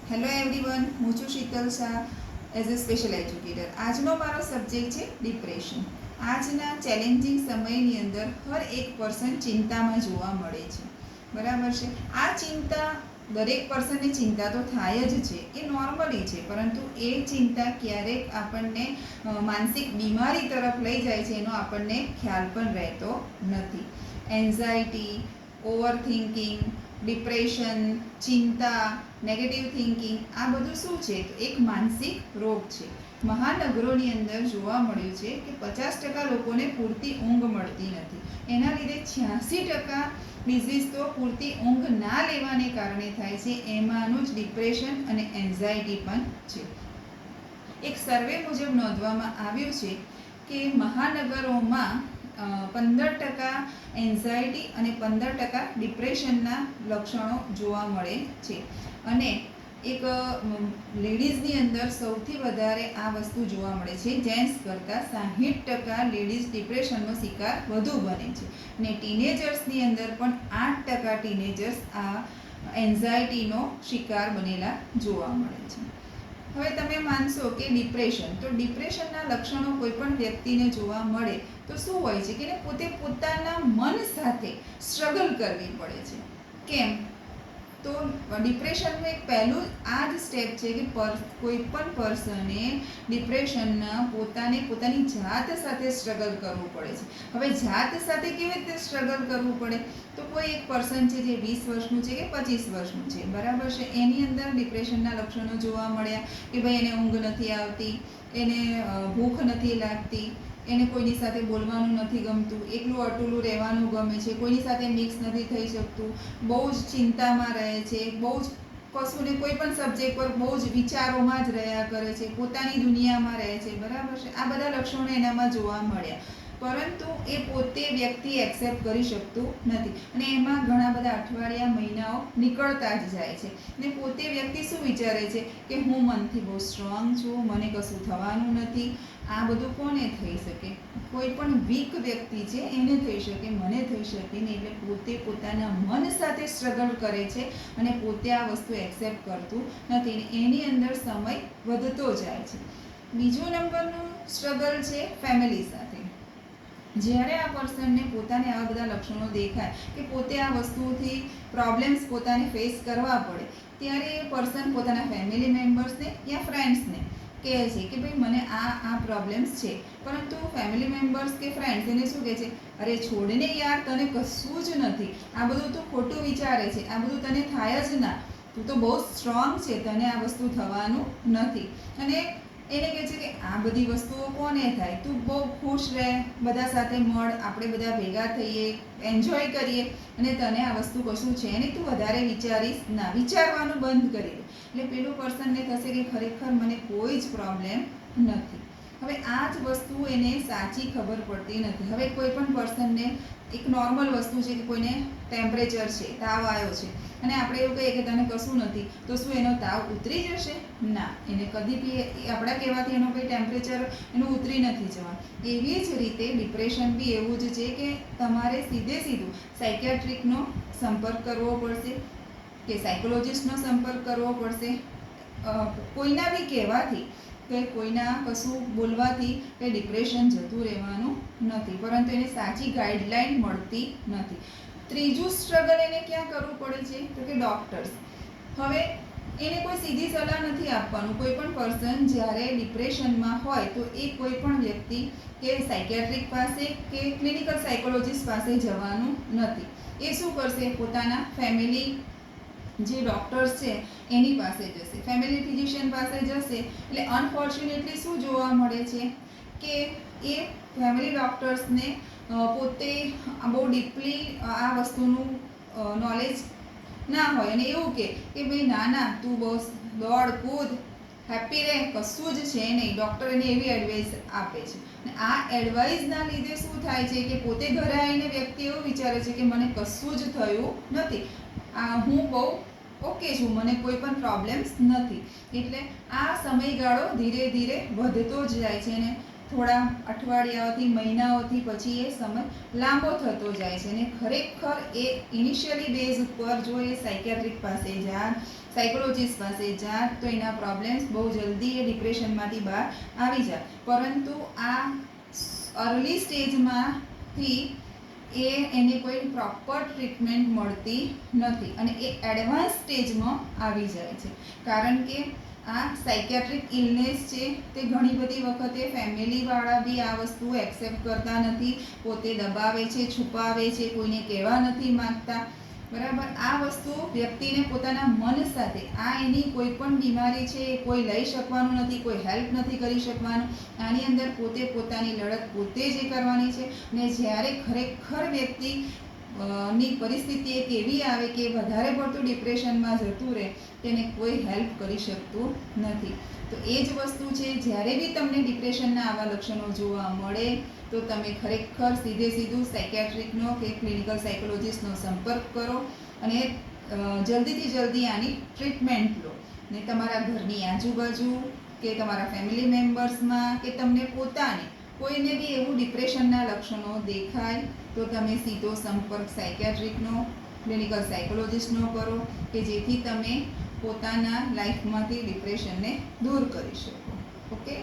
Hello everyone, હું છું Sheetal Shah as a special educator. આજનો મારો સબ્જેક્ટ છે ડિપ્રેશન. આજના ચેલેન્જિંગ સમયની અંદર હર એક પર્સન ચિંતામાં જોવા મળે છે, બરાબર છે. આ ચિંતા દરેક પર્સનને ચિંતા તો થાય જ છે, એ નોર્મલી છે, પરંતુ એ ચિંતા ક્યારેક આપણને માનસિક બીમારી તરફ લઈ જાય છે એનો આપણને ખ્યાલ પણ રહેતો નથી. એન્ઝાયટી, ઓવર થિંકિંગ, ડિપ્રેશન, ચિંતા, નેગેટિવ થિંકિંગ, આ બધું શું છે? તો એક માનસિક રોગ છે. મહાનગરોની અંદર જોવા મળ્યું છે કે 50% લોકોને પૂરતી ઊંઘ મળતી નથી. એના લીધે 86% ડિઝીઝ તો પૂરતી ઊંઘ ના લેવાને કારણે થાય છે. એમાંનું જ ડિપ્રેશન અને એન્ઝાયટી પણ છે. એક સર્વે મુજબ નોંધવામાં આવ્યું છે કે મહાનગરોમાં 15% એન્ઝાયટી અને 15% ડિપ્રેશનના લક્ષણો જોવા મળે છે. અને એક લેડીઝની અંદર સૌથી વધારે આ વસ્તુ જોવા મળે છે. જેન્ટ્સ કરતાં 60% લેડીઝ ડિપ્રેશનનો શિકાર વધુ બને છે. અને ટીનેજર્સની અંદર પણ 8% ટીનેજર્સ આ એન્ઝાયટીનો શિકાર બનેલા જોવા મળે છે. હવે તમે માનશો કે ડિપ્રેશન, તો ડિપ્રેશનના લક્ષણો કોઈ પણ વ્યક્તિને જોવા મળે તો શું હોય છે કે પોતે પોતાના મન સાથે સ્ટ્રગલ કરવી પડે છે. કેમ? તો ડિપ્રેશનનું એક પહેલું આ જ સ્ટેપ છે કે કોઈ પણ પર્સને ડિપ્રેશનના પોતાની જાત સાથે સ્ટ્રગલ કરવું પડે છે. હવે જાત સાથે કેવી રીતે સ્ટ્રગલ કરવું પડે? તો કોઈ એક પર્સન છે જે 20 વર્ષનું છે કે 25 વર્ષનું છે, બરાબર છે, એની અંદર ડિપ્રેશનના લક્ષણો જોવા મળ્યા કે ભાઈ એને ઊંઘ નથી આવતી, એને ભૂખ નથી લાગતી, એને કોઈની સાથે બોલવાનું નથી ગમતું, એકલું અટુલું રહેવાનું ગમે છે, કોઈની સાથે મિક્સ નથી થઈ શકતું, બહુ જ ચિંતામાં રહે છે, બહુ જ કશું ને કોઈ પણ સબ્જેક્ટ પર બહુ જ વિચારોમાં જ રહ્યા કરે છે, પોતાની દુનિયામાં રહે છે, બરાબર છે. આ બધા લક્ષણો એનામાં જોવા મળ્યા, પરંતુ એ પોતે વ્યક્તિ એક્સેપ્ટ કરી શકતું નથી. અને એમાં ઘણા બધા અઠવાડિયા, મહિનાઓ નીકળતા જ જાય છે. ને પોતે વ્યક્તિ શું વિચારે છે કે હું મનથી બહુ સ્ટ્રોંગ છું, મને કશું થવાનું નથી. આ બધું કોને થઈ શકે? કોઈ પણ વીક વ્યક્તિ છે એને થઈ શકે, મને થઈ શકે નહીં. એટલે પોતે પોતાના મન સાથે સ્ટ્રગલ કરે છે અને પોતે આ વસ્તુ એક્સેપ્ટ કરતું નથી. એની અંદર સમય વધતો જાય છે. બીજો નંબરનું સ્ટ્રગલ છે ફેમિલી સાથે. જ્યારે આ પર્સનને પોતાને આવા બધા લક્ષણો દેખાય કે પોતે આ વસ્તુથી પ્રોબ્લેમ્સ પોતાને ફેસ કરવા પડે, ત્યારે એ પર્સન પોતાના ફેમિલી મેમ્બર્સને યા ફ્રેન્ડ્સને કહે છે કે ભાઈ મને આ પ્રોબ્લેમ્સ છે. પરંતુ ફેમિલી મેમ્બર્સ કે ફ્રેન્ડ્સ એને શું કહે છે? અરે છોડને યાર, તને કશું જ નથી, આ બધું તું ખોટું વિચારે છે, આ બધું તને થાય જ ના, તું તો બહુ સ્ટ્રોંગ છે, તને આ વસ્તુ થવાનું નથી. અને એને કહે છે કે આ બધી વસ્તુઓ કોને થાય? તું બહુ ખુશ રહે, બધા સાથે મળ, આપણે બધા ભેગા થઈએ, એન્જોય કરીએ, અને તને આ વસ્તુ કશું છે નહીં, તું વધારે વિચારીશ ના, વિચારવાનું બંધ કરી દે. એટલે પેલું પર્સનને થશે કે ખરેખર મને કોઈ જ પ્રોબ્લેમ નથી. હવે આ જ વસ્તુ એને સાચી ખબર પડતી નથી. હવે કોઈ પણ પર્સનને એક નોર્મલ વસ્તુ છે કે કોઈને ટેમ્પરેચર છે, તાવ આવ્યો છે, અને આપણે એવું કહીએ કે તને કશું નથી, તો શું એનો તાવ ઉતરી જશે? ના, એને કદી બી આપણા કહેવાથી એનો કંઈ ટેમ્પરેચર એનું ઉતરી નથી જવા. એવી જ રીતે ડિપ્રેશન બી એવું જ છે કે તમારે સીધું સાયકિયાટ્રિકનો સંપર્ક કરવો પડશે કે સાયકોલોજિસ્ટનો સંપર્ક કરવો પડશે. કોઈના બી કહેવાથી કે કોઈના કશું બોલવાથી કે ડિપ્રેશન જતું રહેવાનું નથી, પરંતુ એને સાચી ગાઈડલાઈન મળતી નથી. ત્રીજું સ્ટ્રગલ એને ક્યાં કરવું પડે છે? તો કે ડૉક્ટર્સ. હવે એને કોઈ સીધી સલાહ નથી આપવાનું. કોઈ પણ પર્સન જ્યારે ડિપ્રેશનમાં હોય તો એ કોઈ પણ વ્યક્તિ કે સાયકિયાટ્રિક પાસે કે ક્લિનિકલ સાયકોલોજિસ્ટ પાસે જવાનું નથી. એ શું કરશે? પોતાના ફેમિલી જે ડૉક્ટર્સ છે એની પાસે જશે, ફેમિલી ફિઝિશિયન પાસે જશે. એટલે અનફોર્ચ્યુનેટલી શું જોવા મળે છે કે એ ફેમિલી ડૉક્ટર્સને પોતે બહુ ડીપલી આ વસ્તુનું નોલેજ ના હોય, અને એવું કે ભાઈ ના તું બસ દોડ કૂદ, હેપી રહે, કશું જ છે નહીં. ડૉક્ટર એને એવી એડવાઇસ આપે છે. અને આ એડવાઇસના લીધે શું થાય છે કે પોતે ઘરે આવીને વ્યક્તિ એવું વિચારે છે કે મને કશું જ થયું નથી, હું બહુ ઓકે છું, મને કોઈ પણ પ્રોબ્લેમ્સ નથી. એટલે આ સમયગાળો ધીરે ધીરે વધતો જ જાય છે. અને થોડા અઠવાડિયાઓથી મહિનાઓથી પછી એ સમય લાંબો થતો જાય છે અને ખરેખર એ ઇનિશિયલી બેઝ ઉપર જો એ સાયકિયાટ્રિક પાસે જાય, સાયકોલોજીસ્ટ પાસે જાય તો એના પ્રોબ્લેમ્સ બહુ જલ્દી એ ડિપ્રેશનમાંથી બહાર આવી જાય. પરંતુ આ અર્લી સ્ટેજમાંથી એને કોઈ પ્રોપર ટ્રીટમેન્ટ મળતી નથી અને એ એડવાન્સ સ્ટેજમાં આવી જાય છે. કારણ કે આ સાયકિયાટ્રિક ઇલનેસ છે તે ઘણી બધી વખતે ફેમિલીવાળા બી આ વસ્તુ એક્સેપ્ટ કરતા નથી, પોતે દબાવે છે, છુપાવે છે, કોઈને કહેવા નથી માગતા. બરાબર, આ વસ્તુ વ્યક્તિને પોતાના મન સાથે, આ એની કોઈ પણ બીમારી છે એ કોઈ લઈ શકવાનું નથી, કોઈ હેલ્પ નથી કરી શકવાનું. આની અંદર પોતે પોતાની લડત પોતે જ એ કરવાની છે. ને જ્યારે ખરેખર વ્યક્તિ ની પરિસ્થિતિ એક એવી આવે કે વધારે પડતું ડિપ્રેશનમાં જતું રહે, તેને કોઈ હેલ્પ કરી શકતું નથી. તો એ જ વસ્તુ છે, જ્યારે બી તમને ડિપ્રેશનના આવા લક્ષણો જોવા મળે તો તમે ખરેખર સીધું સાયકિયાટ્રિકનો કે ક્લિનિકલ સાયકોલોજીસ્ટનો સંપર્ક કરો અને જલ્દીથી જલ્દી આની ટ્રીટમેન્ટ લો. ને તમારા ઘરની આજુબાજુ કે તમારા ફેમિલી મેમ્બર્સમાં કે તમને પોતાને કોઈને બી એવું ડિપ્રેશનના લક્ષણો દેખાય તો તમે સીધો સંપર્ક સાયકિયાટ્રિકનો, ક્લિનિકલ સાયકોલોજીસ્ટનો કરો કે જેથી તમે પોતાના લાઈફમાંથી ડિપ્રેશનને દૂર કરી શકો. ઓકે.